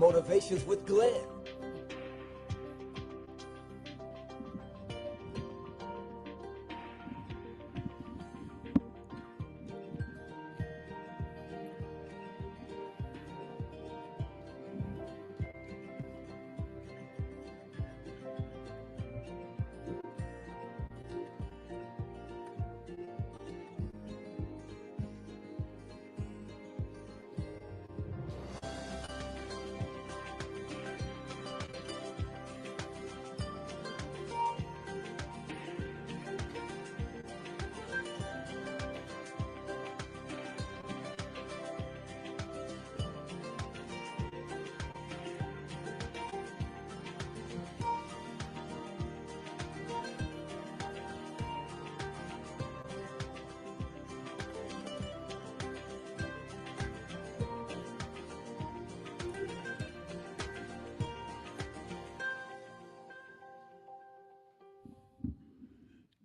Motivations with Glenn.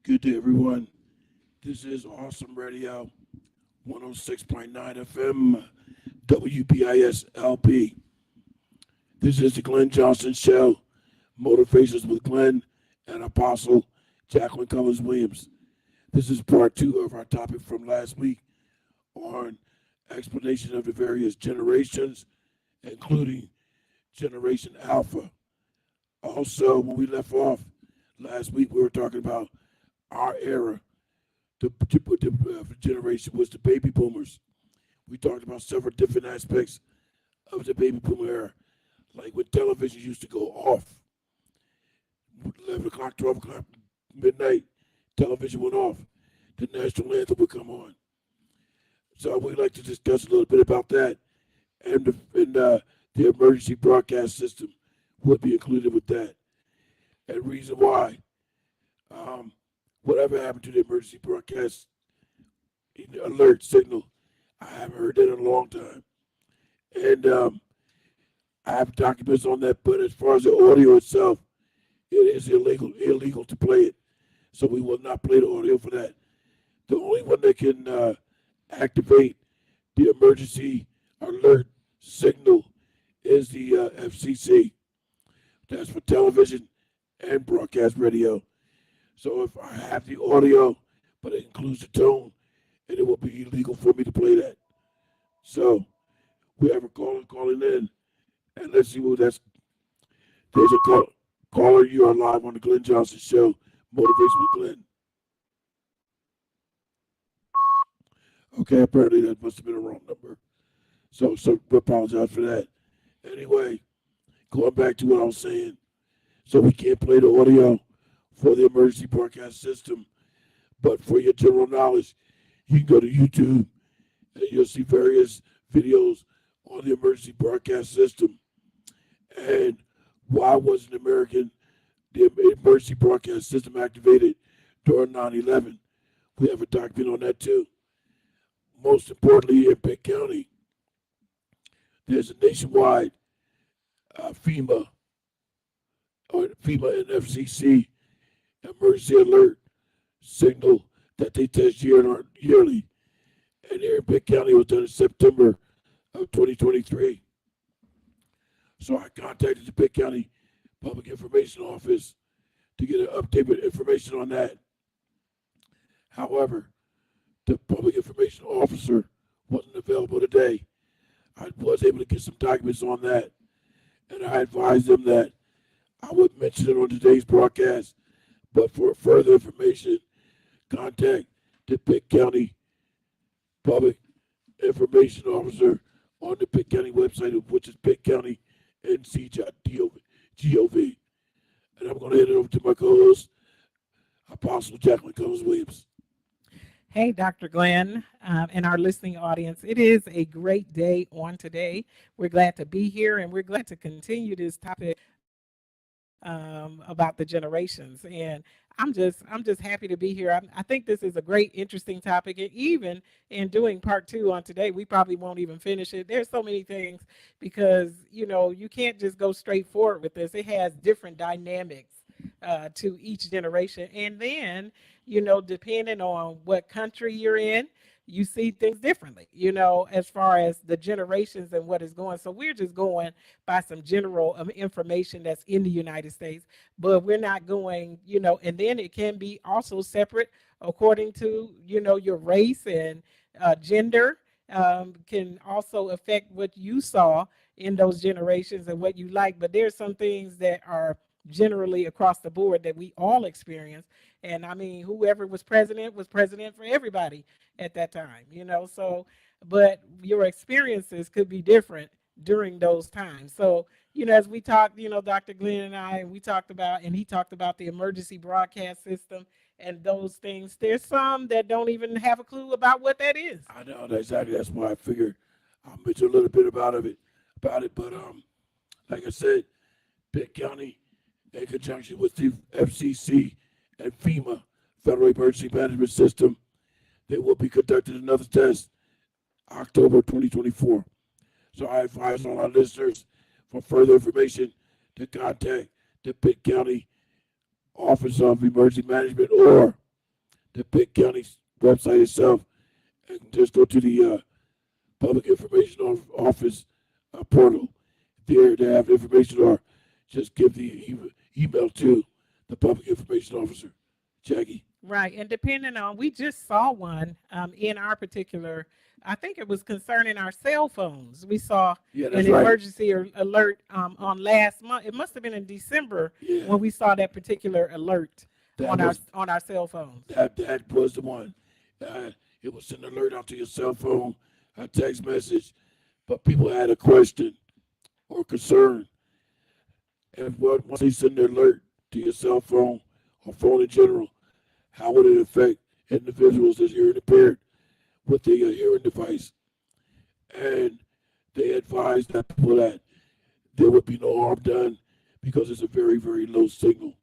Good day, everyone. This is Awesome Radio, 106.9 FM, WBIS LP. This is the Glenn Johnson Show, Motivations with Glenn and Apostle Jacqueline Cullins Williams. This is part two of our topic from last week on explanation of the various generations, including Generation Alpha. Also, when we left off last week, we were talking about our era. The generation was the baby boomers. We talked about several different aspects of the baby boomer era, like when television used to go off, 11 o'clock, 12 o'clock, midnight, television went off. The national anthem would come on. So we'd like to discuss a little bit about that, and the emergency broadcast system would be included with that. And reason why, whatever happened to the emergency broadcast alert signal, I haven't heard that in a long time. And I have documents on that, but as far as the audio itself, it is illegal to play it. So we will not play the audio for that. The only one that can activate the emergency alert signal is the FCC. That's for television and broadcast radio. So if I have the audio, but it includes the tone, and it will be illegal for me to play that. So we have a caller calling in, and let's see who that's. There's a caller. You are live on the Glenn Johnson Show, Motivation with Glenn. Okay, apparently that must have been a wrong number. So we apologize for that. Anyway, going back to what I was saying. So we can't play the audio for the emergency broadcast system. But for your general knowledge, you can go to YouTube and you'll see various videos on the emergency broadcast system. And why wasn't the emergency broadcast system activated during 9/11? We have a document on that too. Most importantly, in Pitt County, there's a nationwide FEMA and FCC emergency alert signal that they test yearly. And here in Pitt County, it was done in September of 2023. So I contacted the Pitt County Public Information Office to get an update with information on that. However, the public information officer wasn't available today. I was able to get some documents on that, and I advised them that I would mention it on today's broadcast, but for further information, contact the Pitt County Public Information Officer on the Pitt County website, which is pittcountync.gov. And I'm going to hand it over to my co-host, Apostle Jacqueline Cullins Williams. Hey, Dr. Glenn, and our listening audience. It is a great day on today. We're glad to be here, and we're glad to continue this topic about the generations. And I'm just happy to be here. I think this is a great, interesting topic. And even in doing part two on today, we probably won't even finish it. There's so many things because, you can't just go straight forward with this. It has different dynamics to each generation. And then, depending on what country you're in, you see things differently, you know, as far as the generations and what is going. So we're just going by some general information that's in the United States, but we're not going, you know, and then it can be also separate according to, you know, your race and gender. Can also affect what you saw in those generations and what you like. But there's some things that are generally across the board that we all experience. And I mean, whoever was president for everybody at that time, you know. So, but your experiences could be different during those times. So, you know, as we talked, you know, Dr. Glenn and I, and we talked about, and he talked about the emergency broadcast system and those things. There's some that don't even have a clue about what that is. I know that exactly. That's why I figured I'll mention a little bit about it. But like I said, Pitt County, in conjunction with the FCC and FEMA, Federal Emergency Management System, they will be conducting another test October 2024. So I advise all our listeners for further information to contact the Pitt County Office of Emergency Management or the Pitt County website itself, and just go to the Public Information Office portal. There they have information, or just give the email to the Public Information Officer. Jackie? Right. And depending on, we just saw one in our particular, I think it was concerning our cell phones. We saw Yeah, an that's right. emergency alert on last month. It must have been in December Yeah, when we saw that particular alert that was on our cell phones. that was the one. Uh, it was an alert out to your cell phone, a text message, but people had a question or concern, and once they send an alert to your cell phone or phone in general, how would it affect individuals that's hearing impaired with the hearing device? And they advised that people that there would be no harm done because it's a very, very low signal.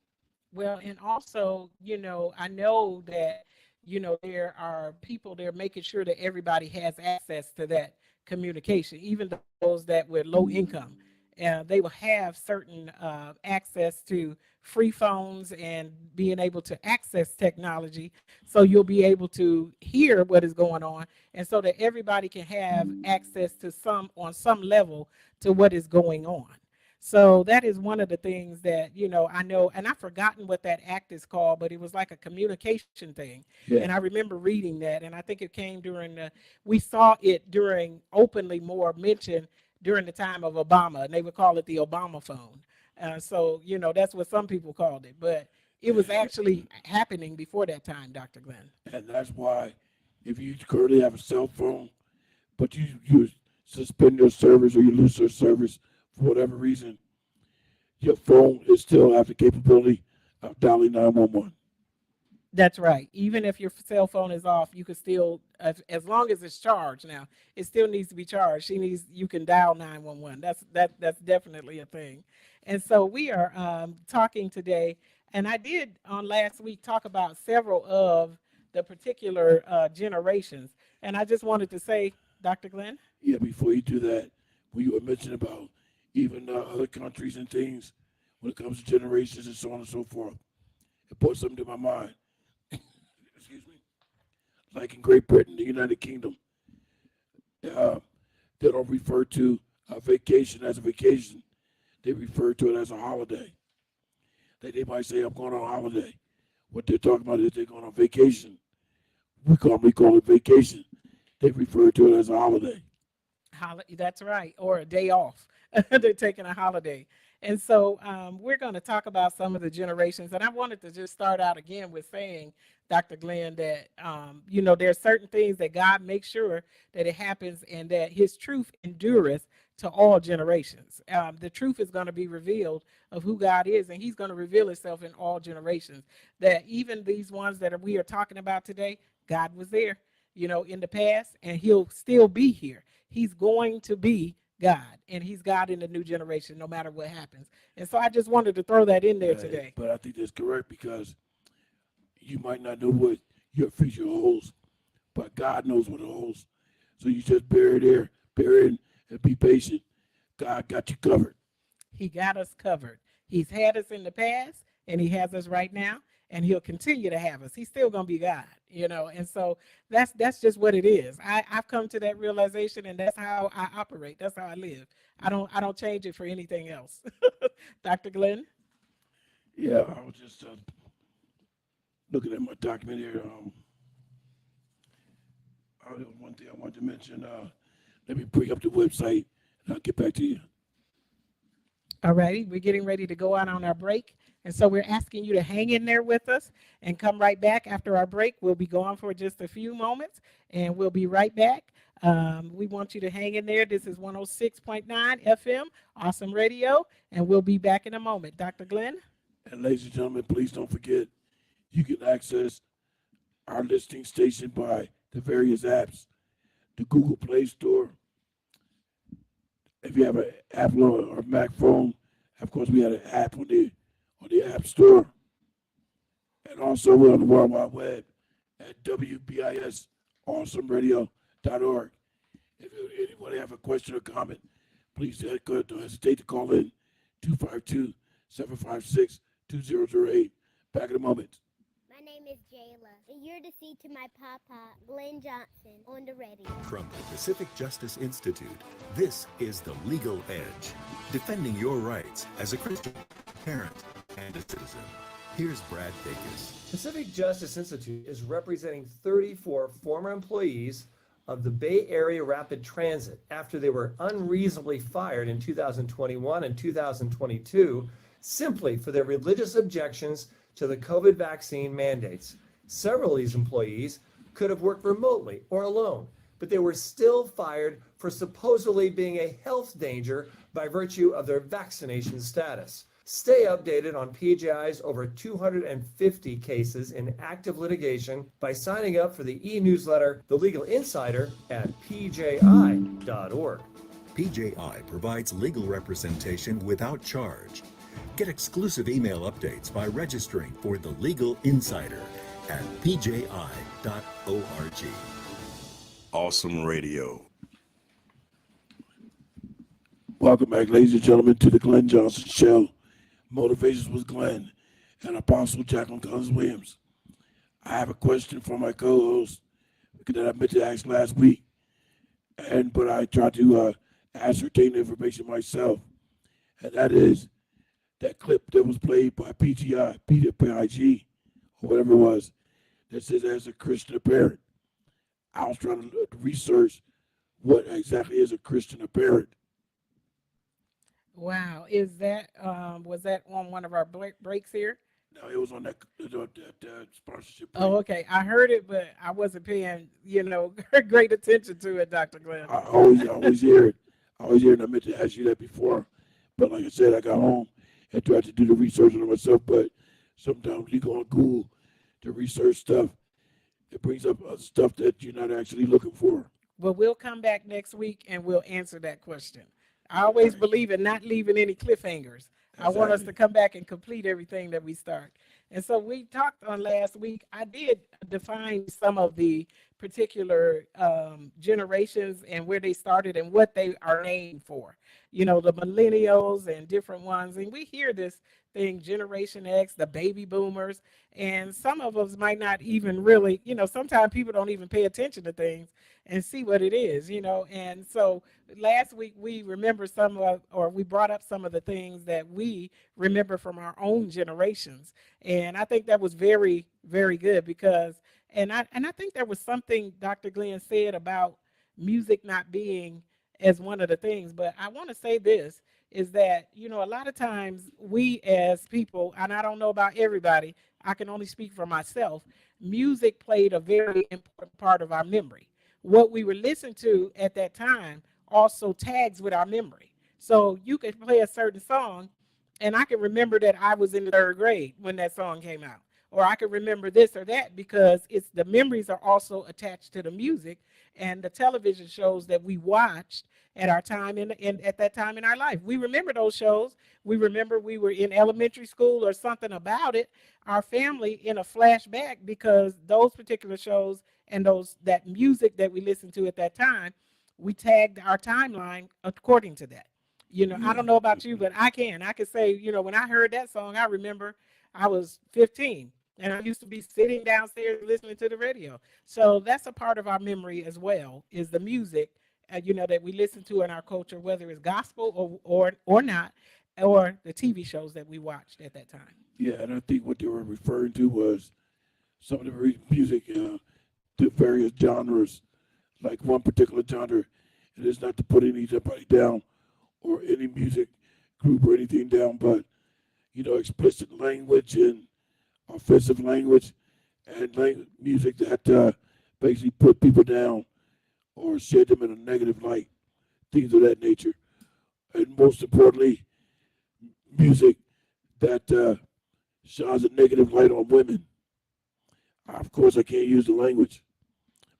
Well, and also, you know, I know that, you know, there are people there making sure that everybody has access to that communication, even those that with low income. They will have certain access to free phones and being able to access technology. So you'll be able to hear what is going on. And so that everybody can have access to some, on some level, to what is going on. So that is one of the things that, you know, I know, and I've forgotten what that act is called, but it was like a communication thing. And I Yeah, remember reading that, and I think it came during we saw it during openly more mentioned during the time of Obama, and they would call it the Obama phone. So, you know, that's what some people called it, but it was and, actually happening before that time, Dr. Glenn. and that's why if you currently have a cell phone, but you suspend your service or you lose your service for whatever reason, your phone is still have the capability of dialing 911. That's right. Even if your cell phone is off, you can still, as long as it's charged. Now, it still needs to be charged. You can dial 911. That's definitely a thing. And so we are talking today, and I did on last week talk about several of the particular generations. And I just wanted to say, Dr. Glenn. Yeah, before you do that, when you were mentioning about even other countries and things, when it comes to generations and so on and so forth, it brought something to my mind. Excuse me. Like in Great Britain, the United Kingdom, uh, they don't refer to a vacation as a vacation. They refer to it as a holiday. They might say, I'm going on holiday. What they're talking about is they're going on vacation. We call it vacation. They refer to it as a holiday. That's right, or a day off. They're taking a holiday. And so we're going to talk about some of the generations. And I wanted to just start out again with saying, Dr. Glenn, that, you know, there are certain things that God makes sure that it happens and that his truth endureth to all generations. The truth is going to be revealed of who God is, and he's going to reveal himself in all generations. That even these ones that we are talking about today, God was there, you know, in the past, and he'll still be here. He's going to be God, and he's God in the new generation, no matter what happens. And so I just wanted to throw that in there today. But I think that's correct because you might not know what your future holds, but God knows what it holds. So you just bear in, and be patient. God got you covered. He got us covered. He's had us in the past, and he has us right now, and he'll continue to have us. He's still going to be God, you know. And so that's just what it is. I've come to that realization, and that's how I operate. That's how I live. I don't change it for anything else. Dr. Glenn? Yeah, I was just looking at my document here. There was one thing I wanted to mention. Let me bring up the website, and I'll get back to you. All righty, we're getting ready to go out on our break. And so we're asking you to hang in there with us and come right back after our break. We'll be gone for just a few moments and we'll be right back. We want you to hang in there. This is 106.9 FM, Awesome Radio, and we'll be back in a moment. Dr. Glenn? And ladies and gentlemen, please don't forget you can access our listing station by the various apps, the Google Play Store. If you have an Apple or Mac phone, of course we had an app on the App Store, and also we're on the World Wide Web at wbisawesomeradio.org. If anybody have a question or comment, please don't hesitate to call in 252-756-2008. Back in a moment. My name is Jayla, and you're to see to my papa, Glenn Johnson, on the radio. From the Pacific Justice Institute, this is The Legal Edge, defending your rights as a Christian, parent, and a citizen. Here's Brad Dacus. Pacific Justice Institute is representing 34 former employees of the Bay Area Rapid Transit after they were unreasonably fired in 2021 and 2022 simply for their religious objections to the COVID vaccine mandates. Several of these employees could have worked remotely or alone, but they were still fired for supposedly being a health danger by virtue of their vaccination status. Stay updated on PJI's over 250 cases in active litigation by signing up for the e-newsletter, The Legal Insider, at pji.org. PJI provides legal representation without charge. Get exclusive email updates by registering for The Legal Insider at pji.org. Awesome Radio. Welcome back, ladies and gentlemen, to the Glenn Johnson Show. Motivations with Glenn and Apostle Jacqueline Cullins Williams. I have a question for my co-host that I meant to ask last week, but I tried to ascertain the information myself, and that is that clip that was played by PGI, PIG, or whatever it was, that says as a Christian parent. I was trying to research what exactly is a Christian parent. Wow. Is that, was that on one of our breaks here? No, it was on that sponsorship break. Oh, okay. I heard it, but I wasn't paying, great attention to it, Dr. Glenn. I always hear it. I always hear it. I meant to ask you that before. But like I said, I got home and tried to do the research on it myself. But sometimes you go on Google to research stuff. It brings up stuff that you're not actually looking for. Well, we'll come back next week and we'll answer that question. I always believe in not leaving any cliffhangers. I want us to come back and complete everything that we start. And so we talked on last week. I did define some of the particular generations and where they started and what they are named for. The millennials and different ones. And we hear this thing, Generation X, the baby boomers. And some of us might not even really, sometimes people don't even pay attention to things and see what it is, And so last week we remember we brought up some of the things that we remember from our own generations. And I think that was very, very good because, and I think there was something Dr. Glenn said about music not being as one of the things, but I want to say this is that, a lot of times we as people, and I don't know about everybody, I can only speak for myself, music played a very important part of our memory. What we were listening to at that time also tags with our memory. So you could play a certain song, and I can remember that I was in the third grade when that song came out. Or I can remember this or that because the memories are also attached to the music and the television shows that we watched at our time at that time in our life. We remember those shows. We remember we were in elementary school or something about it, our family in a flashback because those particular shows and that music that we listened to at that time, we tagged our timeline according to that. I don't know about you, but I can say, when I heard that song, I remember I was 15 And I used to be sitting downstairs listening to the radio. So that's a part of our memory as well, is the music, that we listen to in our culture, whether it's gospel or not, or the TV shows that we watched at that time. Yeah, and I think what they were referring to was some of the music, the various genres, like one particular genre. It is not to put anybody down or any music group or anything down, but explicit language and offensive language and music that basically put people down or shed them in a negative light, things of that nature. And most importantly, music that shines a negative light on women. Of course, I can't use the language,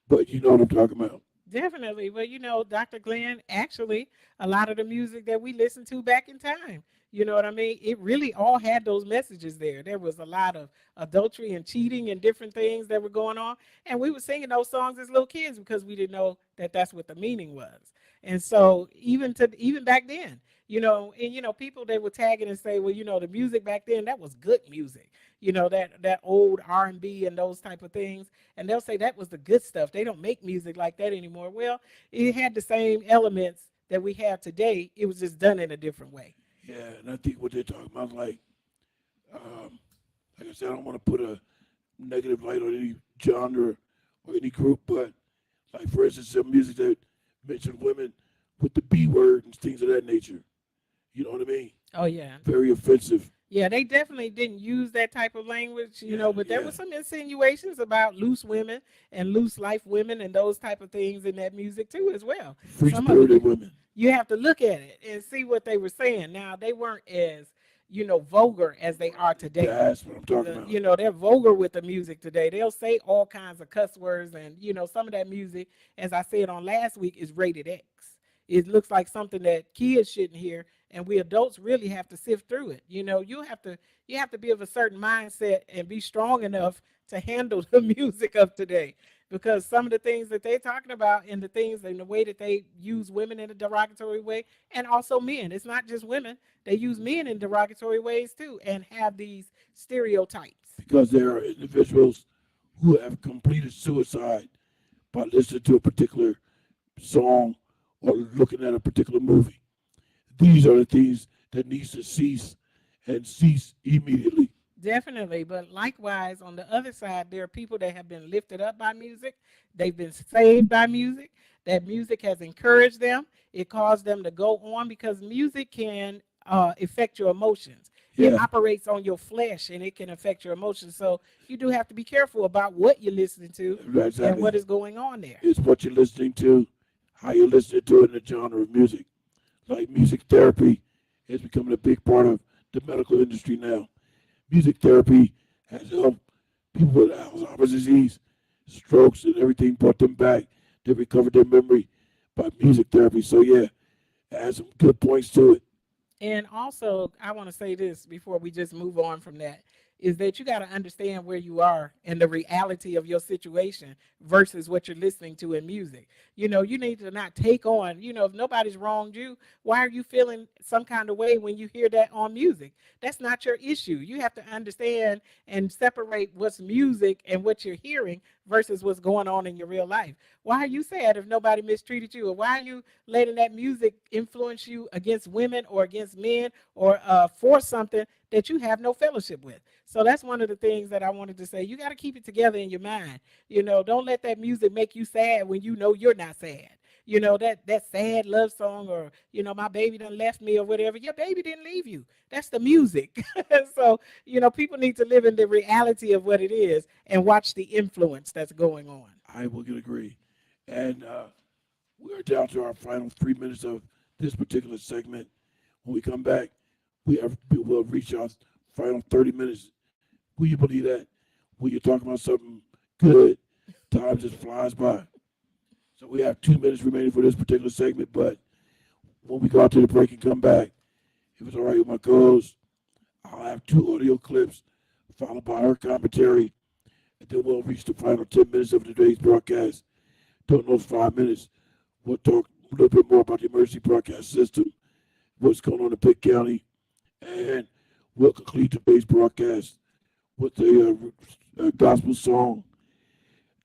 but you know what I'm talking about. Definitely. Well, Dr. Glenn, actually, a lot of the music that we listened to back in time, you know what I mean? It really all had those messages there. There was a lot of adultery and cheating and different things that were going on. And we were singing those songs as little kids because we didn't know that that's what the meaning was. And so even back then, people they would tag it and say, well, the music back then, that was good music. That old R&B and those type of things, and they'll say that was the good stuff. They don't make music like that anymore. Well, it had the same elements that we have today. It was just done in a different way. Yeah, and I think what they're talking about, like I said, I don't want to put a negative light on any genre or any group, but like for instance, some music that mentioned women with the B word and things of that nature. You know what I mean? Oh yeah. Very offensive. Yeah, they definitely didn't use that type of language, but there Yeah. were some insinuations about loose women and loose life women and those type of things in that music too as well. Free Some of it spirited women. you have to look at it and see what they were saying. Now, they weren't as, vulgar as they are today. That's what I'm talking about. They're vulgar with the music today. They'll say all kinds of cuss words, and some of that music, as I said on last week, is rated X. It looks like something that kids shouldn't hear, and we adults really have to sift through it. You have to be of a certain mindset and be strong enough to handle the music of today, because some of the things that they're talking about and the things and the way that they use women in a derogatory way, and also men. It's not just women. They use men in derogatory ways too, and have these stereotypes. Because there are individuals who have completed suicide by listening to a particular song or looking at a particular movie. These are the things that needs to cease and cease immediately. Definitely. But likewise, on the other side, there are people that have been lifted up by music. They've been saved by music. That music has encouraged them. It caused them to go on, because music can affect your emotions. It Yeah, operates on your flesh, and it can affect your emotions. So you do have to be careful about what you're listening to and exactly. what is going on there. It's what you're listening to, how you're listening to it in the genre of music. Like music therapy is becoming a big part of the medical industry now. Music therapy has helped people with Alzheimer's disease, strokes, and everything, brought them back. They recovered their memory by music therapy. So, yeah, it has some good points to it. And also, I want to say this before we just move on from that, is that you got to understand where you are and the reality of your situation versus what you're listening to in music. You need to not take on, if nobody's wronged you, why are you feeling some kind of way when you hear that on music? That's not your issue. You have to understand and separate what's music and what you're hearing versus what's going on in your real life. Why are you sad if nobody mistreated you? Or why are you letting that music influence you against women or against men, or for something that you have no fellowship with? So that's one of the things that I wanted to say. You got to keep it together in your mind. Don't let that music make you sad when you know you're not sad. That sad love song, or, my baby done left me or whatever. Your baby didn't leave you. That's the music. So, people need to live in the reality of what it is and watch the influence that's going on. I will agree. And we are down to our final 3 minutes of this particular segment. When we come back, we'll reach our final 30 minutes. Will you believe that? When you're talking about something good, time just flies by. So we have 2 minutes remaining for this particular segment, but when we go out to the break and come back, if it's all right with my co-host, I'll have 2 audio clips followed by her commentary, and then we'll reach the final 10 minutes of today's broadcast. During those 5 minutes, we'll talk a little bit more about the emergency broadcast system, what's going on in Pitt County, and we'll conclude today's broadcast with the gospel song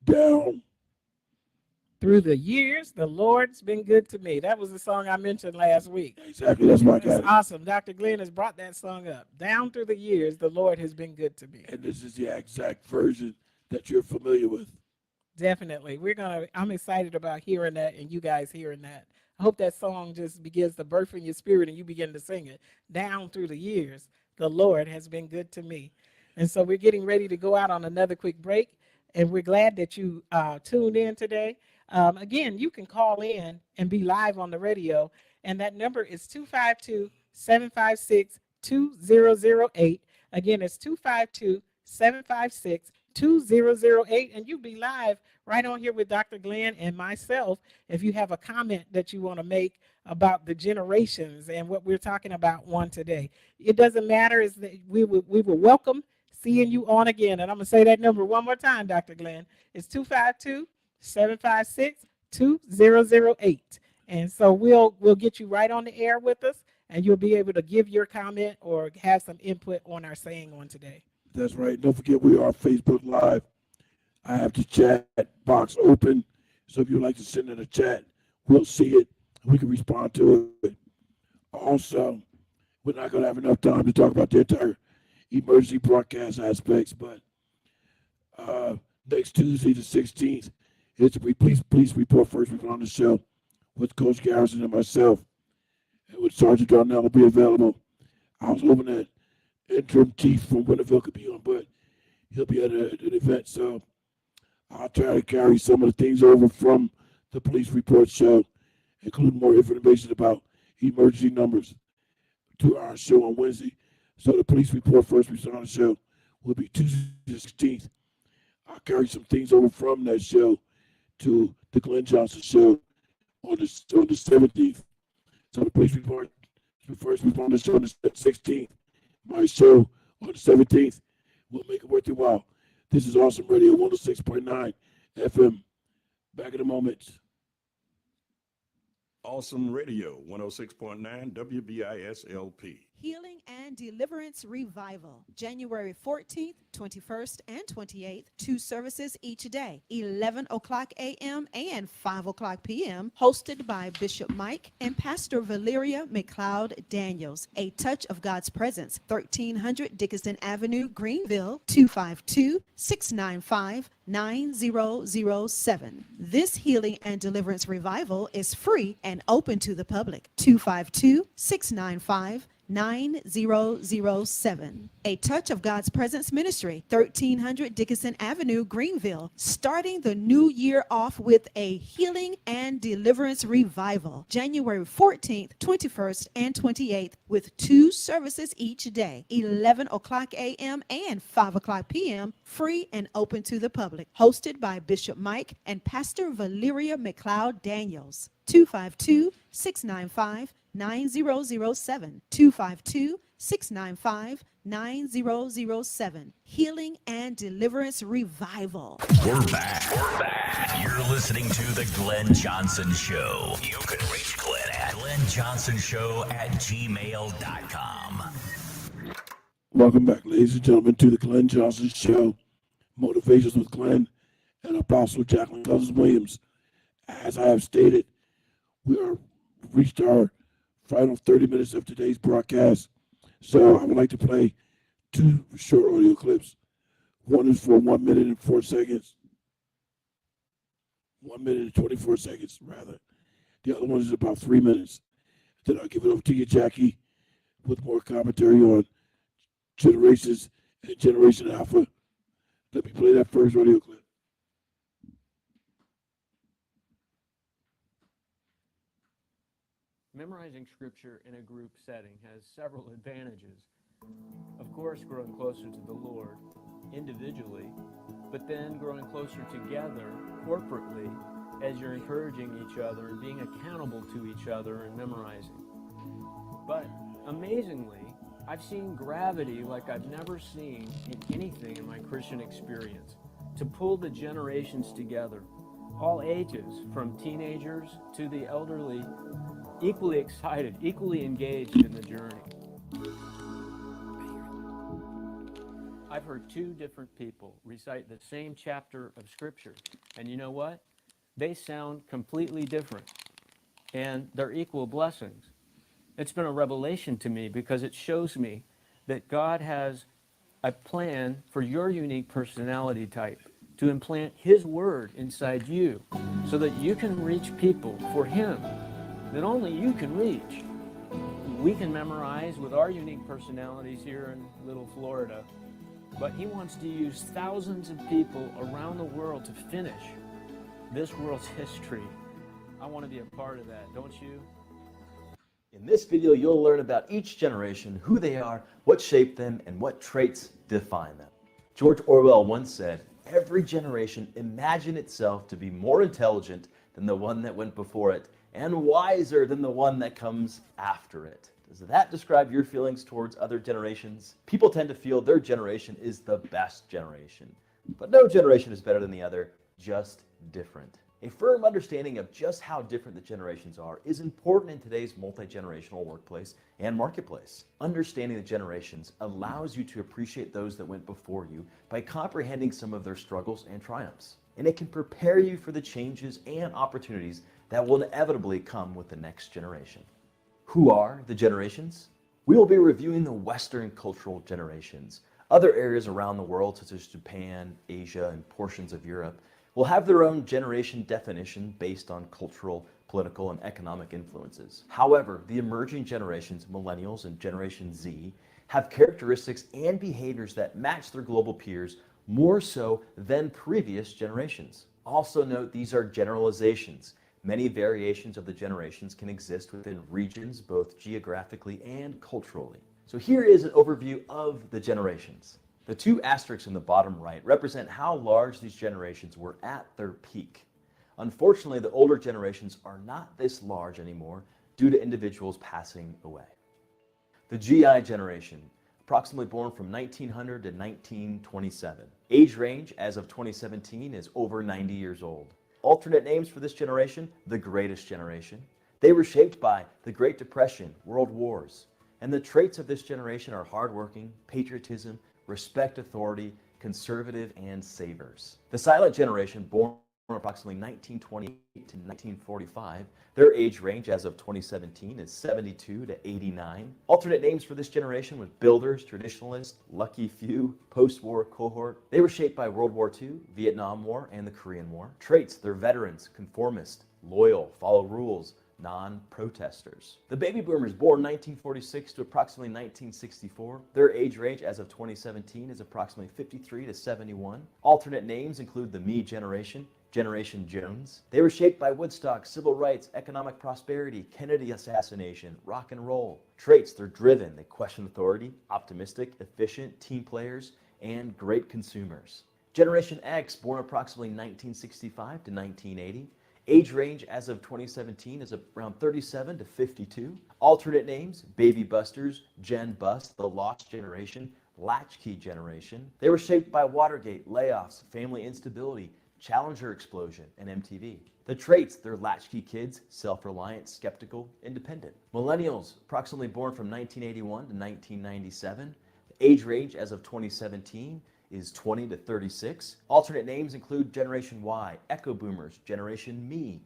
Down. Through the years, the Lord's been good to me. That was the song I mentioned last week. Exactly, that's why I That's got it. awesome. Dr. Glenn has brought that song up. Down through the years, the Lord has been good to me. And this is the exact version that you're familiar with. Definitely. I'm excited about hearing that and you guys hearing that. I hope that song just begins to birth in your spirit and you begin to sing it. Down through the years, the Lord has been good to me. And so we're getting ready to go out on another quick break. And we're glad that you tuned in today. Again, you can call in and be live on the radio. And that number is 252-756-2008. Again, it's 252-756-2008. And you'll be live right on here with Dr. Glenn and myself if you have a comment that you want to make about the generations and what we're talking about on today. It doesn't matter, is that we will welcome seeing you on again. And I'm going to say that number one more time, Dr. Glenn. It's 252-756-2008. And so we'll get you right on the air with us, and you'll be able to give your comment or have some input on our saying on today. That's right. Don't forget we are Facebook Live. I have the chat box open. So if you'd like to send in a chat, we'll see it. We can respond to it. Also, we're not going to have enough time to talk about the entire emergency broadcast aspects, but next Tuesday, the 16th, it's a police report first report on the show with Coach Garrison and myself. And with Sergeant Darnell will be available. I was hoping that interim chief from Winterville could be on, but he'll be at an event, so I'll try to carry some of the things over from the police report show, including more information about emergency numbers to our show on Wednesday. So the police report first responder show will be Tuesday the 16th. I'll carry some things over from that show to the Glenn Johnson show on the 17th. So the police report first responder show on the 16th. My show on the 17th will make it worth your while. This is Awesome Radio 106.9 FM. Back in a moment. Awesome Radio 106.9 WBISLP. Healing and Deliverance Revival, January 14th, 21st, and 28th. 2 services each day, 11 o'clock a.m. and 5 o'clock p.m., hosted by Bishop Mike and Pastor Valeria McLeod Daniels. A Touch of God's Presence, 1300 Dickinson Avenue, Greenville, 252-695-9007. This Healing and Deliverance Revival is free and open to the public. 252-695-9007. 9007. A Touch of God's Presence Ministry, 1300 Dickinson Avenue, Greenville, starting the new year off with a Healing and Deliverance Revival, January 14th, 21st, and 28th, with 2 services each day, 11 o'clock a.m. and 5 o'clock p.m., free and open to the public, hosted by Bishop Mike and Pastor Valeria McLeod Daniels. 252-695-9007. 252-695-9007. Healing and Deliverance Revival. We're back. You're listening to The Glenn Johnson Show. You can reach Glenn at glennjohnsonshow@gmail.com. Welcome back, ladies and gentlemen, to the Glenn Johnson Show. Motivations with Glenn and Apostle Jacqueline Cousins Williams. As I have stated, we are reached our final 30 minutes of today's broadcast. So I would like to play 2 short audio clips. One is for 1 minute and 4 seconds. 1 minute and 24 seconds, rather. The other one is about 3 minutes. Then I'll give it over to you, Jackie, with more commentary on generations and Generation Alpha. Let me play that first audio clip. Memorizing scripture in a group setting has several advantages. Of course, growing closer to the Lord individually, but then growing closer together corporately as you're encouraging each other and being accountable to each other and memorizing. But amazingly, I've seen gravity like I've never seen in anything in my Christian experience to pull the generations together, all ages, from teenagers to the elderly, equally excited, equally engaged in the journey. I've heard two different people recite the same chapter of Scripture, and you know what? They sound completely different, and they're equal blessings. It's been a revelation to me because it shows me that God has a plan for your unique personality type to implant His Word inside you so that you can reach people for Him that only you can reach. We can memorize with our unique personalities here in little Florida, but He wants to use thousands of people around the world to finish this world's history. I want to be a part of that, don't you? In this video, you'll learn about each generation, who they are, what shaped them, and what traits define them. George Orwell once said, "Every generation imagined itself to be more intelligent than the one that went before it, and wiser than the one that comes after it." Does that describe your feelings towards other generations? People tend to feel their generation is the best generation, but no generation is better than the other, just different. A firm understanding of just how different the generations are is important in today's multi-generational workplace and marketplace. Understanding the generations allows you to appreciate those that went before you by comprehending some of their struggles and triumphs. And it can prepare you for the changes and opportunities that will inevitably come with the next generation. Who are the generations? We will be reviewing the Western cultural generations. Other areas around the world, such as Japan, Asia, and portions of Europe, will have their own generation definition based on cultural, political, and economic influences. However, the emerging generations, Millennials and Generation Z, have characteristics and behaviors that match their global peers more so than previous generations. Also note these are generalizations. Many variations of the generations can exist within regions, both geographically and culturally. So here is an overview of the generations. The two asterisks in the bottom right represent how large these generations were at their peak. Unfortunately, the older generations are not this large anymore due to individuals passing away. The GI generation, approximately born from 1900 to 1927. Age range as of 2017 is over 90 years old. Alternate names for this generation, the greatest generation. They were shaped by the Great Depression, world wars, and the traits of this generation are hardworking, patriotism, respect authority, conservative, and savers. The silent generation, born approximately 1928 to 1945, their age range as of 2017 is 72 to 89. Alternate names for this generation with builders, traditionalists, lucky few, post-war cohort. They were shaped by World War II, Vietnam War, and the Korean War. Traits, they're veterans, conformist, loyal, follow rules, non-protesters. The baby boomers born 1946 to approximately 1964. Their age range as of 2017 is approximately 53 to 71. Alternate names include the Me generation, Generation Jones. They were shaped by Woodstock, civil rights, economic prosperity, Kennedy assassination, rock and roll. Traits, they're driven, they question authority, optimistic, efficient, team players, and great consumers. Generation X, born approximately 1965 to 1980. Age range as of 2017 is around 37 to 52. Alternate names, Baby Busters, Gen Bust, the Lost Generation, Latchkey Generation. They were shaped by Watergate, layoffs, family instability, Challenger explosion, and MTV. The traits, they're latchkey kids, self-reliant, skeptical, independent. Millennials, approximately born from 1981 to 1997. The age range as of 2017 is 20 to 36. Alternate names include Generation Y, Echo Boomers, Generation Me.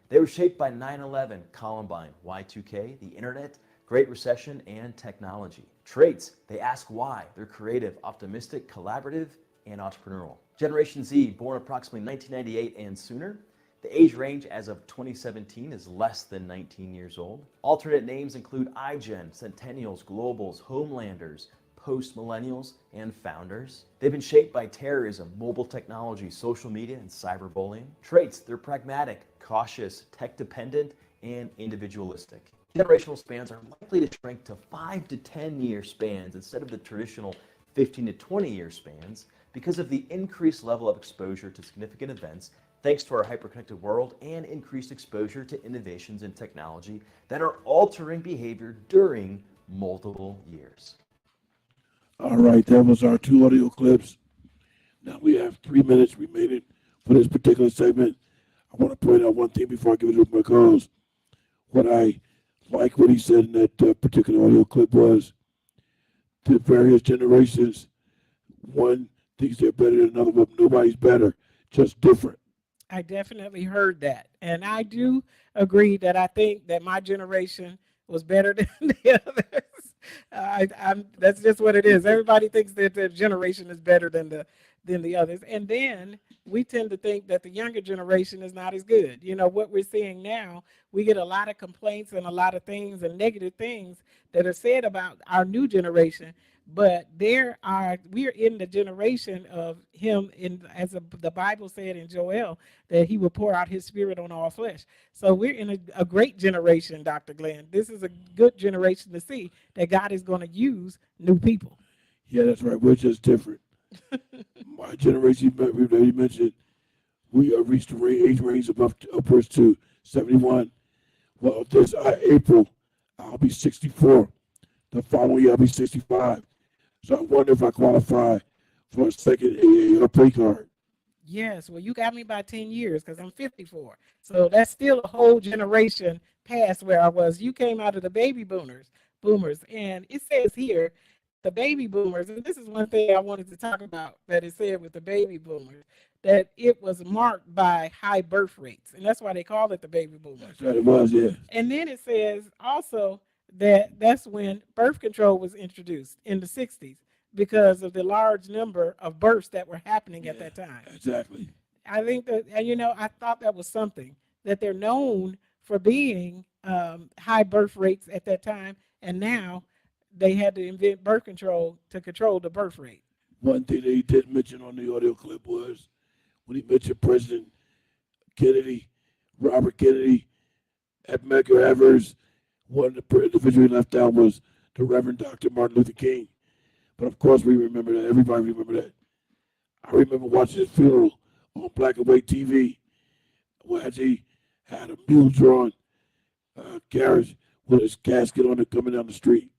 They were shaped by 9/11, Columbine, Y2K, the internet, Great Recession, and technology. Traits, they ask why. They're creative, optimistic, collaborative, and entrepreneurial. Generation Z, born approximately 1998 and sooner. The age range as of 2017 is less than 19 years old. Alternate names include iGen, Centennials, Globals, Homelanders, Post-Millennials, and Founders. They've been shaped by terrorism, mobile technology, social media, and cyberbullying. Traits, they're pragmatic, cautious, tech-dependent, and individualistic. Generational spans are likely to shrink to 5 to 10 year spans instead of the traditional 15 to 20 year spans because of the increased level of exposure to significant events thanks to our hyperconnected world and increased exposure to innovations in technology that are altering behavior during multiple years. All right, that was our two audio clips. Now we have 3 minutes remaining for this particular segment. I want to point out one thing before I give it to my co-host. What I like what he said in that particular audio clip was the various generations one thinks they're better than another, but nobody's better, just different. I definitely heard that. And I do agree that I think that my generation was better than the others. That's just what it is. Everybody thinks that their generation is better than the others. And then we tend to think that the younger generation is not as good. You know, what we're seeing now, we get a lot of complaints and a lot of things and negative things that are said about our new generation. But we're in the generation of him, as the Bible said in Joel, that he will pour out his spirit on all flesh. So we're in a great generation, Dr. Glenn. This is a good generation to see that God is going to use new people. Yeah, that's right. We're just different. My generation, you mentioned, we reached the age range upwards to 71. Well, this April, I'll be 64. The following year, I'll be 65. So I wonder if I qualify for a second AARP card. Yes, well, you got me by 10 years because I'm 54. So that's still a whole generation past where I was. You came out of the baby boomers, and it says here, the baby boomers, and this is one thing I wanted to talk about that it said with the baby boomers, that it was marked by high birth rates, and that's why they call it the baby boomers. That's right, it was, yeah. And then it says also that that's when birth control was introduced in the 60s because of the large number of births that were happening at that time. Exactly. I think that, and I thought that was something that they're known for being high birth rates at that time, and now they had to invent birth control to control the birth rate. One thing that he did mention on the audio clip was when he mentioned President Kennedy, Robert Kennedy, at Medgar Evers, one of the individuals he left out was the Reverend Dr. Martin Luther King. But of course we remember that. Everybody remember that. I remember watching his funeral on black and white TV where he had a mule-drawn carriage with his casket on it coming down the street.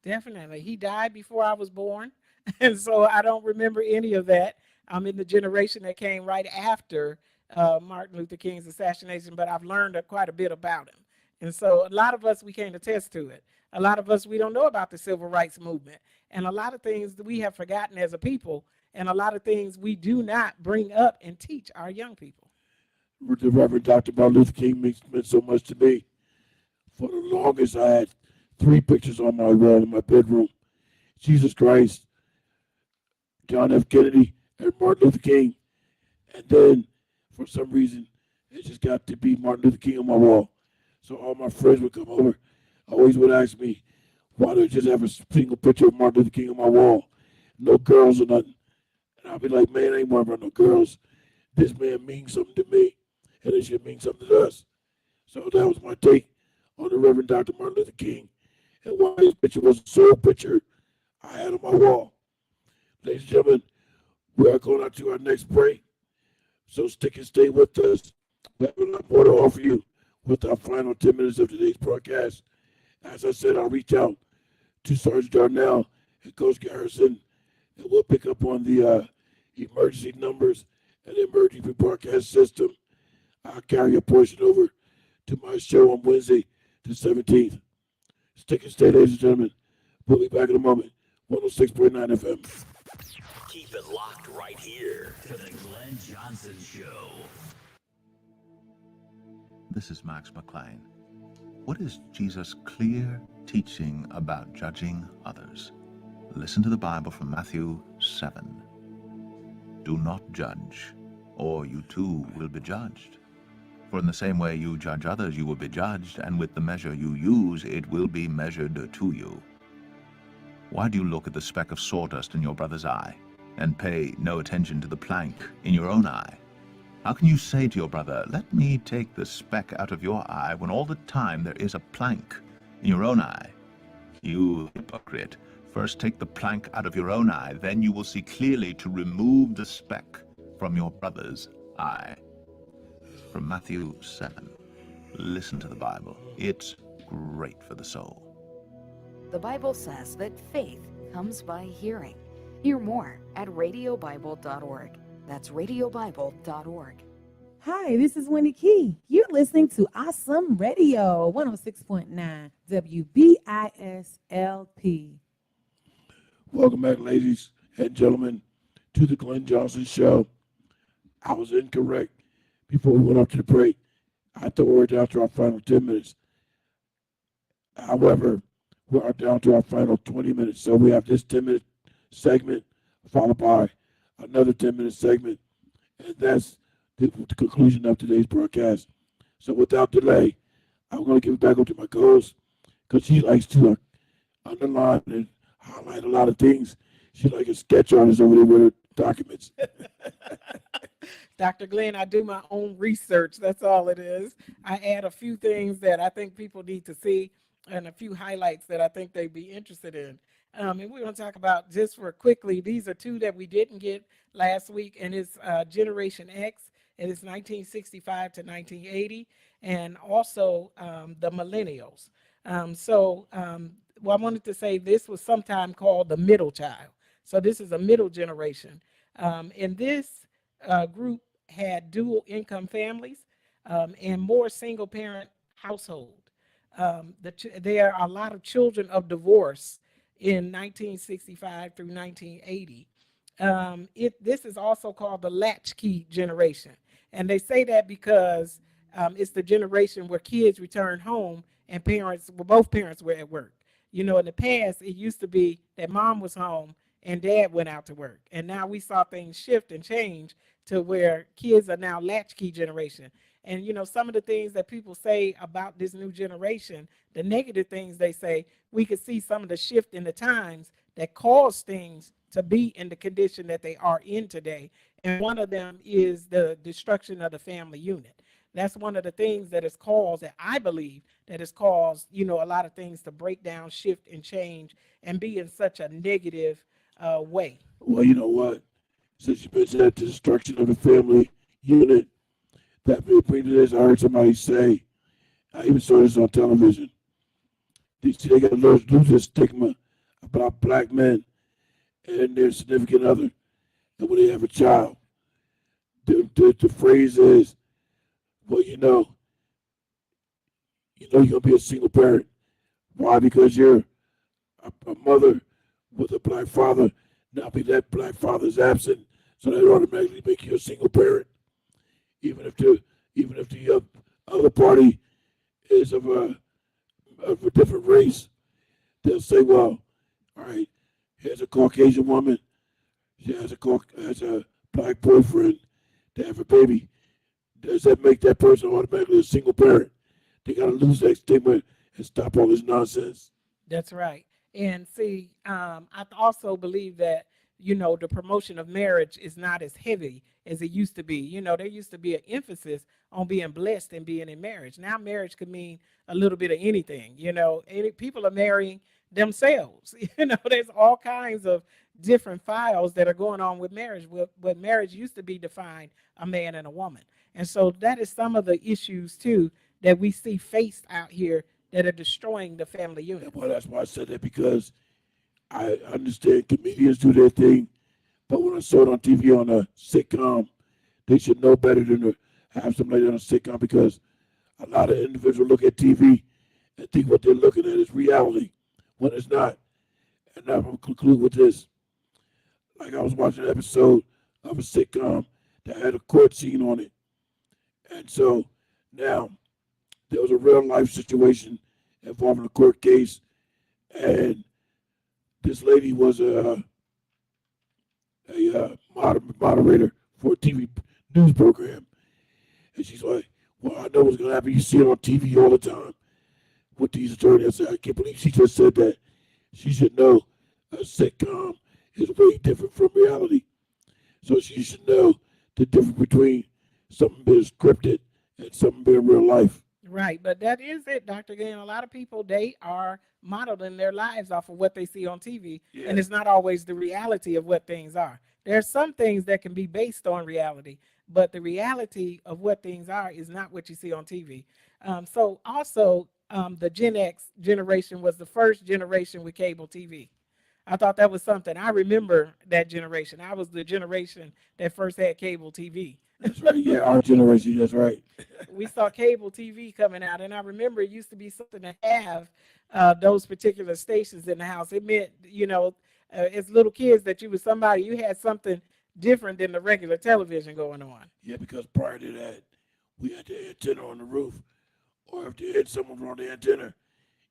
Definitely. He died before I was born, and so I don't remember any of that. I'm in the generation that came right after Martin Luther King's assassination, but I've learned quite a bit about him. And so a lot of us, we can't attest to it. A lot of us, we don't know about the civil rights movement. And a lot of things that we have forgotten as a people, and a lot of things we do not bring up and teach our young people. The Reverend Dr. Martin Luther King meant so much to me. For the longest, I had 3 pictures on my wall in my bedroom. Jesus Christ, John F. Kennedy, and Martin Luther King. And then, for some reason, it just got to be Martin Luther King on my wall. So all my friends would come over, always would ask me, why don't you just have a single picture of Martin Luther King on my wall? No girls or nothing. And I'll be like, man, I ain't worried about no girls. This man means something to me, and it should mean something to us. So that was my take on the Reverend Dr. Martin Luther King. And why his picture was a sole picture I had on my wall. Ladies and gentlemen, we are going out to our next break. So stick and stay with us. We have a lot more to offer you with our final 10 minutes of today's broadcast. As I said, I'll reach out to Sergeant Darnell and Coach Garrison, and we'll pick up on the emergency numbers and the emergency broadcast system. I'll carry a portion over to my show on Wednesday, the 17th. Stick and stay, ladies and gentlemen. We'll be back in a moment. 106.9 FM. Keep it locked right here to the Glenn Johnson Show. This is Max McLean. What is Jesus' clear teaching about judging others? Listen to the Bible from Matthew 7. Do not judge, or you too will be judged. For in the same way you judge others, you will be judged, and with the measure you use, it will be measured to you. Why do you look at the speck of sawdust in your brother's eye, and pay no attention to the plank in your own eye? How can you say to your brother, let me take the speck out of your eye, when all the time there is a plank in your own eye? You hypocrite, first take the plank out of your own eye, then you will see clearly to remove the speck from your brother's eye. From Matthew 7. Listen to the Bible. It's great for the soul. The Bible says that faith comes by hearing. Hear more at radiobible.org. That's radiobible.org. Hi, this is Wendy Key. You're listening to Awesome Radio, 106.9 WBISLP. Welcome back, ladies and gentlemen. to the Glenn Johnson Show. I was incorrect before we went up to the break. I thought we were down to our final 10 minutes. However, we are down to our final 20 minutes. So we have this 10-minute segment followed by another 10-minute segment. And that's the conclusion of today's broadcast. So without delay, I'm going to give it back over to my co-host because she likes to underline and highlight a lot of things. She's like a sketch artist over there with her documents. Dr. Glenn, I do my own research. That's all it is. I add a few things that I think people need to see and a few highlights that I think they'd be interested in. And we're going to talk about, just for quickly, these are two that we didn't get last week, and it's Generation X, and it's 1965 to 1980, and also the millennials. Well, I wanted to say this was sometime called the middle child. So this is a middle generation. And this group had dual income families and more single parent household. There are a lot of children of divorce in 1965 through 1980. This is also called the latchkey generation. And they say that because it's the generation where kids return home and both parents were at work. You know, in the past, it used to be that mom was home and dad went out to work. And now we saw things shift and change to where kids are now latchkey generation. And, you know, some of the things that people say about this new generation, the negative things they say, we could see some of the shift in the times that cause things to be in the condition that they are in today. And one of them is the destruction of the family unit. That's one of the things that is caused, that I believe, that has caused, you know, a lot of things to break down, shift, and change, and be in such a negative way. Well, you know what? Since you mentioned that destruction of the family unit, that may bring to this. I heard somebody say, I even saw this on television. They got to lose this stigma about black men and their significant other. And when they have a child, the phrase is, well, you're going to be a single parent. Why? Because you're a mother with a black father. Now, that black father is absent, so that automatically make you a single parent, even if the other party is of a different race. They'll say, well, all right, here's a Caucasian woman. She has a black boyfriend. They have a baby. Does that make that person automatically a single parent? They got to lose that stigma and stop all this nonsense. That's right. And see, I also believe that, you know, the promotion of marriage is not as heavy as it used to be. You know, there used to be an emphasis on being blessed and being in marriage. Now marriage could mean a little bit of anything. You know, people are marrying themselves. You know, there's all kinds of different files that are going on with marriage. What marriage used to be defined, a man and a woman. And so that is some of the issues, too, that we see faced out here that are destroying the family unit. Well, that's why I said that, because I understand comedians do their thing, but when I saw it on TV on a sitcom, they should know better than to have somebody on a sitcom, because a lot of individuals look at TV and think what they're looking at is reality when it's not. And I'm going to conclude with this. Like, I was watching an episode of a sitcom that had a court scene on it. And so now there was a real life situation involving a court case, and this lady was a moderator for a TV news program. And she's like, well, I know what's going to happen. You see it on TV all the time with these attorneys. I said, I can't believe she just said that. She should know a sitcom is way different from reality. So she should know the difference between something being scripted and something being real life. Right, but that is it, Dr. Glenn. A lot of people, they are modeling their lives off of what they see on TV, and it's not always the reality of what things are. There are some things that can be based on reality, but the reality of what things are is not what you see on TV. So also, the Gen X generation was the first generation with cable TV. I thought that was something. I remember that generation. I was the generation that first had cable TV. That's right. Yeah, our generation. That's right. We saw cable TV coming out, and I remember it used to be something to have those particular stations in the house. It meant, you know, as little kids that you was somebody, you had something different than the regular television going on. Yeah, because prior to that, we had the antenna on the roof. Or if they had someone on the antenna,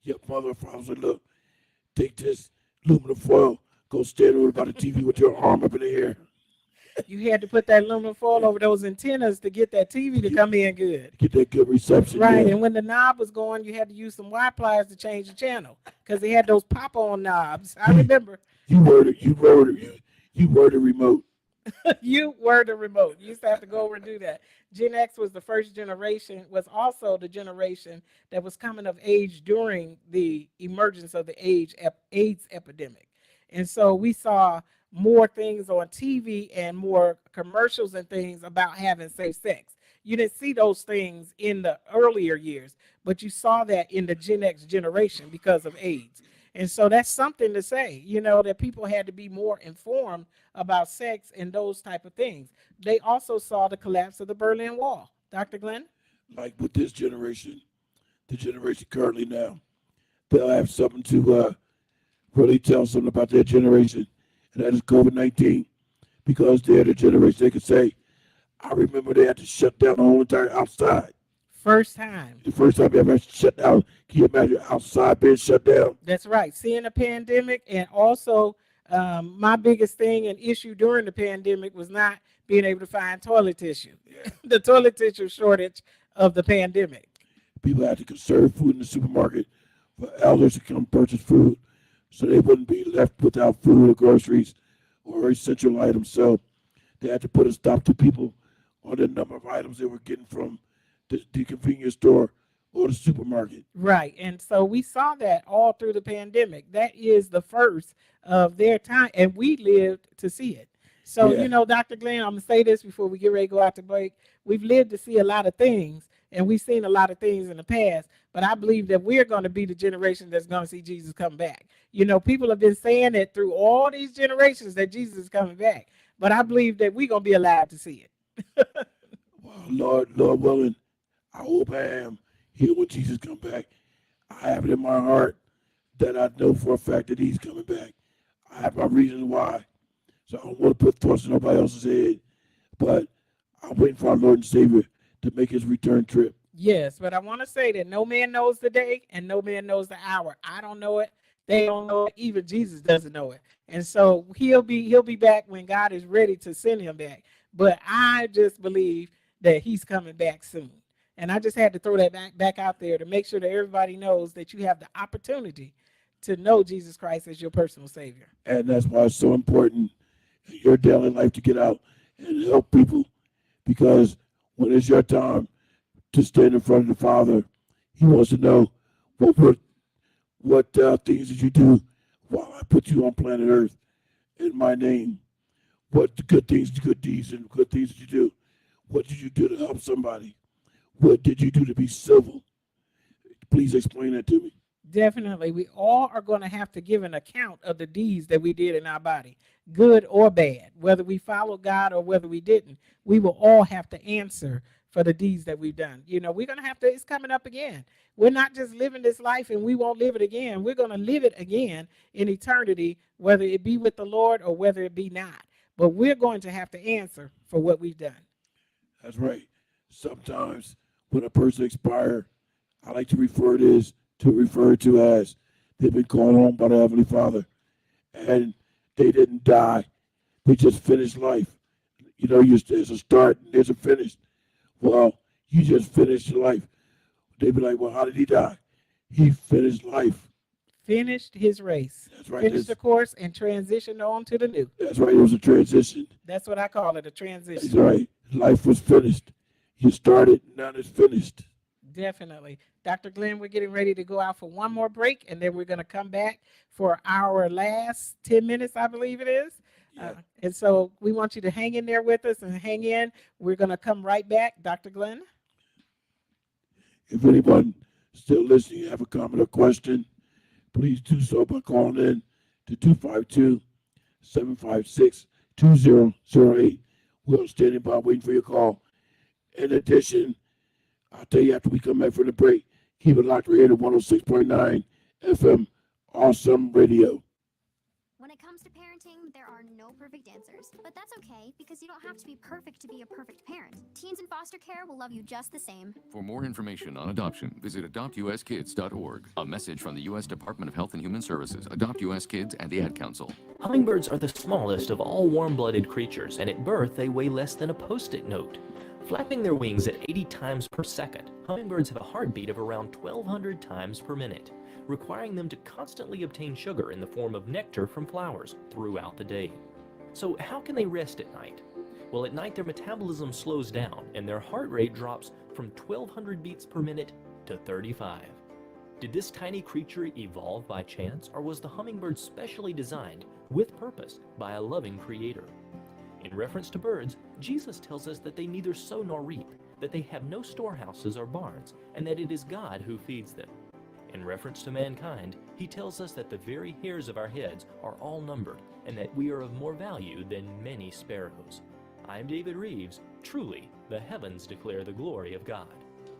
your mother or father said, look, take this aluminum foil, go stand over by the TV with your arm up in the air. You had to put that aluminum foil over those antennas to get that TV to come in good. Get that good reception. Right, Yeah. and when the knob was going, you had to use some wire pliers to change the channel because they had those pop-on knobs. I remember. You were the remote. You were the remote. You used to have to go over and do that. Gen X was the first generation, was also the generation that was coming of age during the emergence of the AIDS epidemic. And so we saw more things on TV and more commercials and things about having safe sex. You didn't see those things in the earlier years, but you saw that in the Gen X generation because of AIDS. And so that's something to say, that people had to be more informed about sex and those type of things. They also saw the collapse of the Berlin Wall. Dr. Glenn? Like with this generation, the generation currently now, they'll have something to really tell something about their generation, and that is COVID-19. Because they're the generation, they could say, I remember they had to shut down the whole entire outside. First time. The first time they ever shut down. Can you imagine outside being shut down? That's right. Seeing a pandemic, and also my biggest thing and issue during the pandemic was not being able to find toilet tissue. Yeah. The toilet tissue shortage of the pandemic. People had to conserve food in the supermarket for elders to come purchase food so they wouldn't be left without food or groceries or essential items. So they had to put a stop to people on the number of items they were getting from the convenience store or the supermarket. Right. And so we saw that all through the pandemic. That is the first of their time, and we lived to see it. So, Dr. Glenn, I'm going to say this before we get ready to go out to break. We've lived to see a lot of things, and we've seen a lot of things in the past, but I believe that we're going to be the generation that's going to see Jesus come back. People have been saying that through all these generations that Jesus is coming back, but I believe that we're going to be alive to see it. Well, Lord willing, I hope I am here when Jesus come back. I have it in my heart that I know for a fact that he's coming back. I have my reasons why. So I don't want to put thoughts in nobody else's head. But I'm waiting for our Lord and Savior to make his return trip. Yes, but I want to say that no man knows the day and no man knows the hour. I don't know it. They don't know it. Even Jesus doesn't know it. And so he'll be back when God is ready to send him back. But I just believe that he's coming back soon. And I just had to throw that back out there to make sure that everybody knows that you have the opportunity to know Jesus Christ as your personal Savior. And that's why it's so important in your daily life to get out and help people. Because when it's your time to stand in front of the Father, he wants to know what things did you do while I put you on planet Earth in my name? What the good things, the good deeds, and good things did you do? What did you do to help somebody? What did you do to be civil? Please explain that to me. Definitely. We all are going to have to give an account of the deeds that we did in our body, good or bad, whether we followed God or whether we didn't. We will all have to answer for the deeds that we've done. We're going to have to, it's coming up again. We're not just living this life and we won't live it again. We're going to live it again in eternity, whether it be with the Lord or whether it be not. But we're going to have to answer for what we've done. That's right. Sometimes when a person expires, I like to refer to as they've been called home by the Heavenly Father, and they didn't die. They just finished life. There's a start and there's a finish. Well, you just finished your life. They'd be like, well, how did he die? He finished life. Finished his race. That's right. Finished the course and transitioned on to the new. That's right. It was a transition. That's what I call it, a transition. That's right. Life was finished. You started, now it's finished. Definitely. Dr. Glenn, we're getting ready to go out for one more break, and then we're going to come back for our last 10 minutes, I believe it is. Yeah. And so we want you to hang in there with us and hang in. We're going to come right back. Dr. Glenn? If anyone still listening, have a comment or question, please do so by calling in to 252-756-2008. We're standing by waiting for your call. In addition, I'll tell you after we come back from the break, keep it locked right here to 106.9 FM Awesome Radio. When it comes to parenting, there are no perfect answers. But that's okay, because you don't have to be perfect to be a perfect parent. Teens in foster care will love you just the same. For more information on adoption, visit adoptuskids.org. A message from the U.S. Department of Health and Human Services, Adopt U.S. Kids, and the Ad Council. Hummingbirds are the smallest of all warm-blooded creatures, and at birth they weigh less than a Post-it note. Flapping their wings at 80 times per second, hummingbirds have a heartbeat of around 1,200 times per minute, requiring them to constantly obtain sugar in the form of nectar from flowers throughout the day. So how can they rest at night? Well, at night their metabolism slows down and their heart rate drops from 1,200 beats per minute to 35. Did this tiny creature evolve by chance, or was the hummingbird specially designed with purpose by a loving creator? In reference to birds, Jesus tells us that they neither sow nor reap, that they have no storehouses or barns, and that it is God who feeds them. In reference to mankind, he tells us that the very hairs of our heads are all numbered, and that we are of more value than many sparrows. I'm David Reeves. Truly, the heavens declare the glory of God.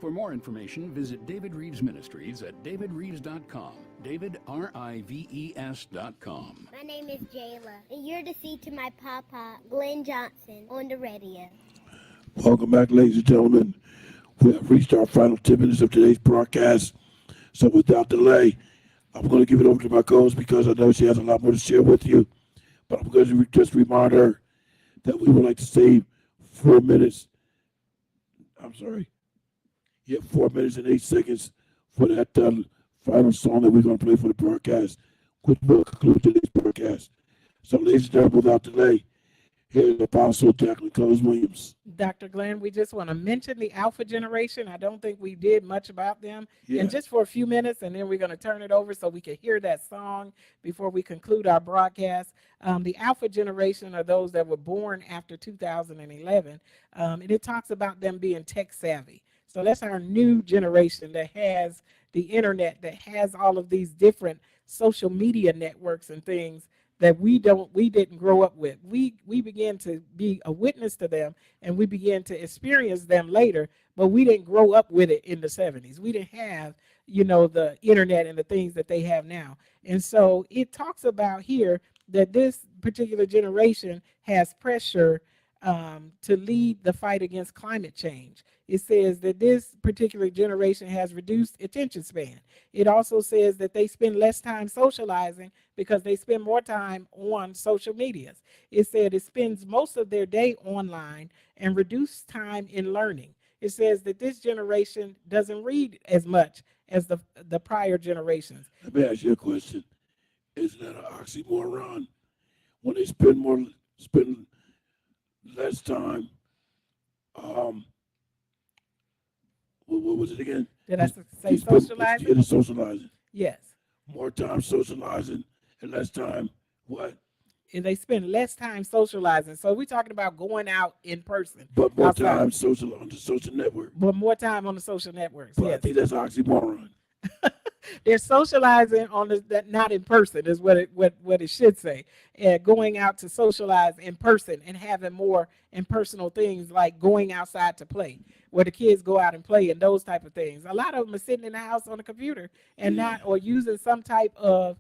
For more information, visit David Reeves Ministries at davidreeves.com. David, RIVES.com. My name is Jayla, and you're to see to my papa, Glenn Johnson, on the radio. Welcome back, ladies and gentlemen. We have reached our final 10 minutes of today's broadcast. So without delay, I'm going to give it over to my co-host because I know she has a lot more to share with you. But I'm going to just remind her that we would like to save 4 minutes. I'm sorry. Yeah, 4 minutes and 8 seconds for that final song that we're going to play for the broadcast, which will conclude today's broadcast. So, ladies and gentlemen, without delay, here's Apostle Jacqueline Cullins Williams. Dr. Glenn, we just want to mention the Alpha generation. I don't think we did much about them. Yeah. And just for a few minutes, and then we're going to turn it over so we can hear that song before we conclude our broadcast. The Alpha generation are those that were born after 2011. And it talks about them being tech savvy. So that's our new generation that has the internet, that has all of these different social media networks and things that we didn't grow up with. We began to be a witness to them, and we began to experience them later, but we didn't grow up with it in the 70s. We didn't have, the internet and the things that they have now. And so it talks about here that this particular generation has pressure to lead the fight against climate change. It says that this particular generation has reduced attention span. It also says that they spend less time socializing because they spend more time on social medias. It said it spends most of their day online and reduced time in learning. It says that this generation doesn't read as much as the prior generations. Let me ask you a question. Isn't that an oxymoron? When they spend less time, what was it again? Did I say socializing? It is socializing. Yes. More time socializing and less time what? And they spend less time socializing. So we're talking about going out in person. But more outside. time on the social network. But more time on the social networks. But yes. I think that's oxymoron. They're socializing on that not in person is what it should say. Going out to socialize in person and having more impersonal things like going outside to play, where the kids go out and play and those type of things. A lot of them are sitting in the house on a computer and not, or using some type of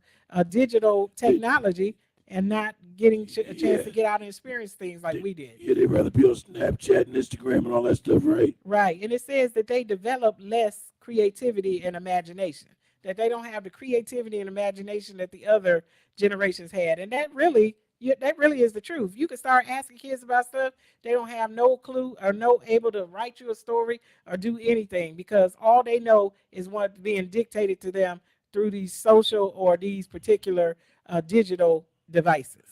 digital technology and not getting a chance to get out and experience things like we did. Yeah, they'd rather be on Snapchat and Instagram and all that stuff, right? Right. And it says that they develop less creativity and imagination, that they don't have the creativity and imagination that the other generations had. And that really is the truth. You can start asking kids about stuff. They don't have no clue or no able to write you a story or do anything because all they know is what's being dictated to them through these social or these particular digital devices.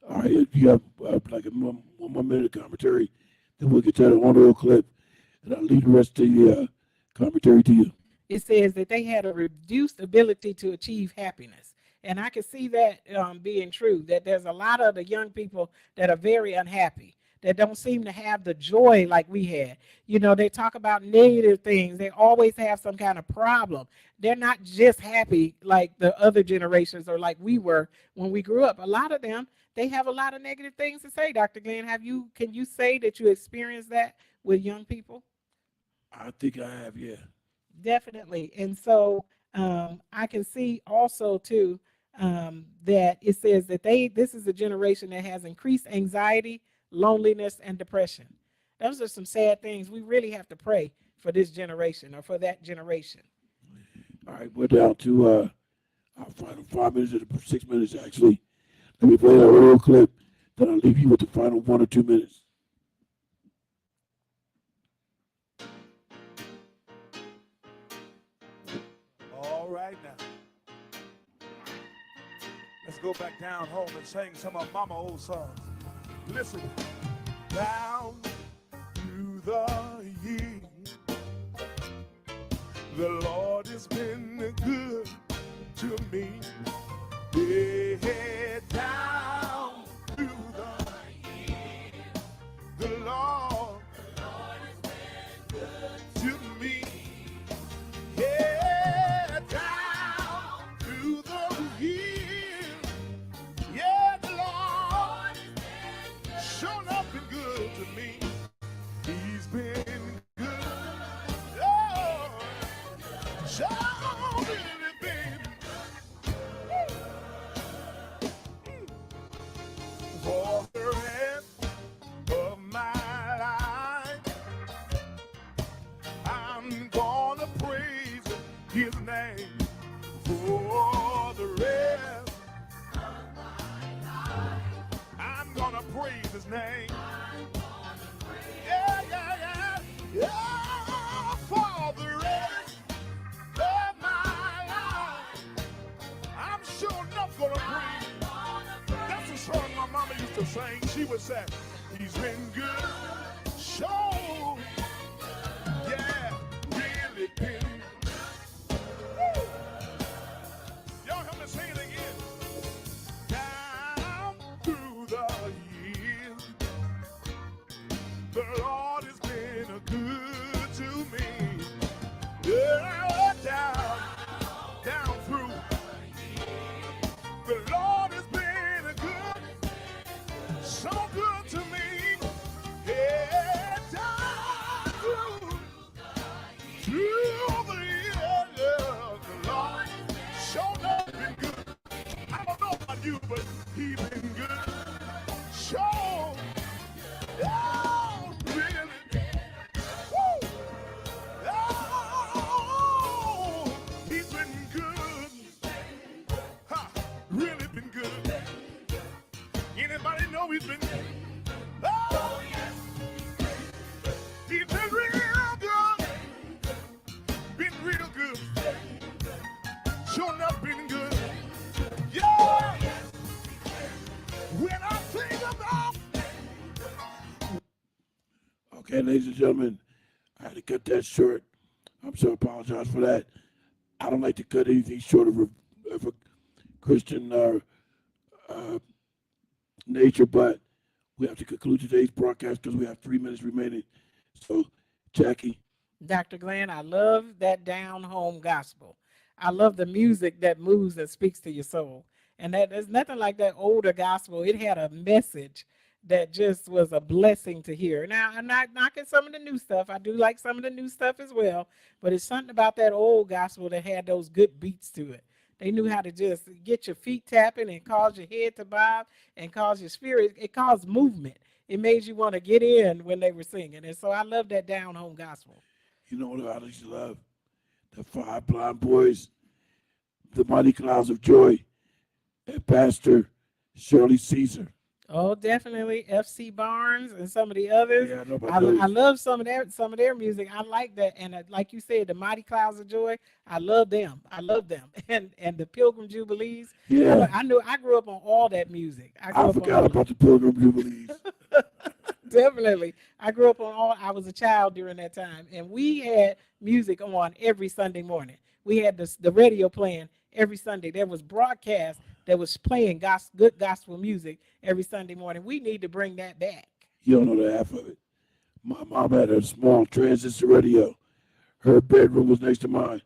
All right, if you have like one more minute of commentary, then we'll get to that audio clip, and I'll leave the rest of the commentary to you. It says that they had a reduced ability to achieve happiness. And I can see that being true, that there's a lot of the young people that are very unhappy, that don't seem to have the joy like we had. They talk about negative things. They always have some kind of problem. They're not just happy like the other generations or like we were when we grew up. A lot of them, they have a lot of negative things to say, Dr. Glenn. Can you say that you experienced that with young people? I think I have, yeah. Definitely. And so I can see also too that it says that this is a generation that has increased anxiety, loneliness, and depression. Those are some sad things. We really have to pray for this generation or for that generation. All right, we're down to our final 5 minutes, or 6 minutes actually. Let me play that little clip, then I'll leave you with the final 1 or 2 minutes. All right now. Let's go back down home and sing some of Mama old songs. Listen. Down through the years, the Lord has been good to me. Yeah, down through the years, the Lord has been good to me. Yeah, down through the years, yeah, the Lord has shown up and good to me. He's been good. Oh, so really been. For the rest of my life, I'm gonna praise His name. For the rest of my life, I'm gonna praise His name. Yeah, yeah, yeah, yeah. For the rest of my life, I'm sure enough gonna praise. That's a song my mama used to sing. She would say, He's been good. So, yeah, really been. Woo. Y'all help me sing it again. Down through the years, the Lord has been good to me. Yeah, down through. The Lord has been good, so good to me. Yeah, down through the years, the Lord showed up been good. I don't know about you, but He's been good. Show, yeah, really. Woo! Oh, He's been good. Ha, really been good. Anybody know He's been good? Oh, yes. He's been real good. Been real good. Sure enough, been good. Yeah. When I think about. Okay, ladies and gentlemen, I had to cut that short. I'm so apologize for that. I don't like to cut anything short of a Christian nature, but we have to conclude today's broadcast because we have 3 minutes remaining. So, Jackie. Dr. Glenn, I love that down home gospel. I love the music that moves and speaks to your soul. And that there's nothing like that older gospel. It had a message that just was a blessing to hear. Now, I'm not knocking some of the new stuff. I do like some of the new stuff as well, but it's something about that old gospel that had those good beats to it. They knew how to just get your feet tapping and cause your head to bob and cause your spirit. It caused movement. It made you want to get in when they were singing. And so I love that down home gospel. You know what I used to love? The Five Blind Boys, the Mighty Clouds of Joy, and Pastor Shirley Caesar. Oh, definitely FC Barnes and some of the others. Yeah, I know about I those. love some of their music. I like that, and like you said, the Mighty Clouds of Joy. I love them. And the Pilgrim Jubilees. Yeah. I grew up on all that music. I forgot about the Pilgrim Jubilees. Definitely. I grew up on all. I was a child during that time, and we had music on every Sunday morning. We had the radio playing every Sunday. There was broadcast that was playing good gospel music every Sunday morning. We need to bring that back. You don't know the half of it. My mom had a small transistor radio. Her bedroom was next to mine.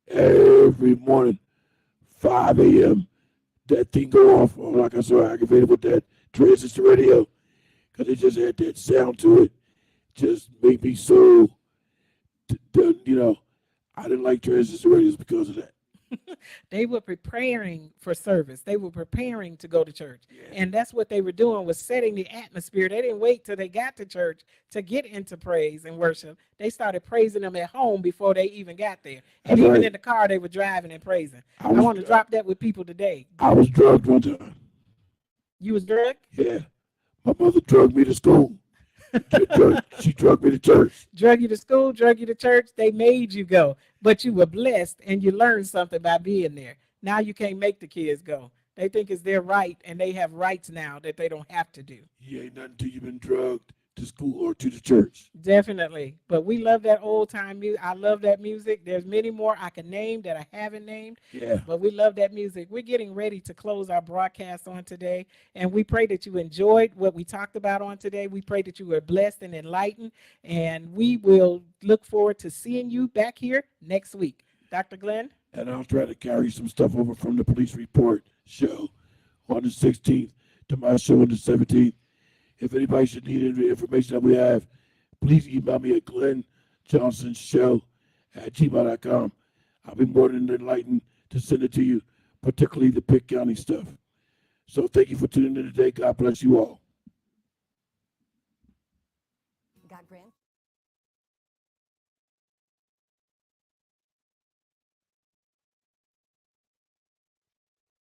Every morning, 5 a.m., that thing go off. Oh, like I was so aggravated with that transistor radio because it just had that sound to it. Just made me so, I didn't like transistor radios because of that. They were preparing for service. They were preparing to go to church. And that's what they were doing, was setting the atmosphere. They didn't wait till they got to church to get into praise and worship. They started praising them at home before they even got there. And That's even right. in the car, they were driving and praising. I was- want to drop that with people today. I was drugged one time. You was drugged? Yeah. My mother drugged me to school. She drugged me to church. Drug you to school, drug you to church. They made you go, but you were blessed and you learned something by being there. Now you can't make the kids go. They think it's their right, and they have rights now that they don't have to do. You ain't nothing till you've been drugged to school or to the church. Definitely. But we love that old time music. I love that music. There's many more I can name that I haven't named. Yeah. But we love that music. We're getting ready to close our broadcast on today. And we pray that you enjoyed what we talked about on today. We pray that you were blessed and enlightened. And we will look forward to seeing you back here next week. Dr. Glenn? And I'll try to carry some stuff over from the police report show on the 16th to my show on the 17th. If anybody should need any information that we have, please email me at glennjohnsonshow@gmail.com. I'll be more than enlightened to send it to you, particularly the Pitt County stuff. So thank you for tuning in today. God bless you all. God grant.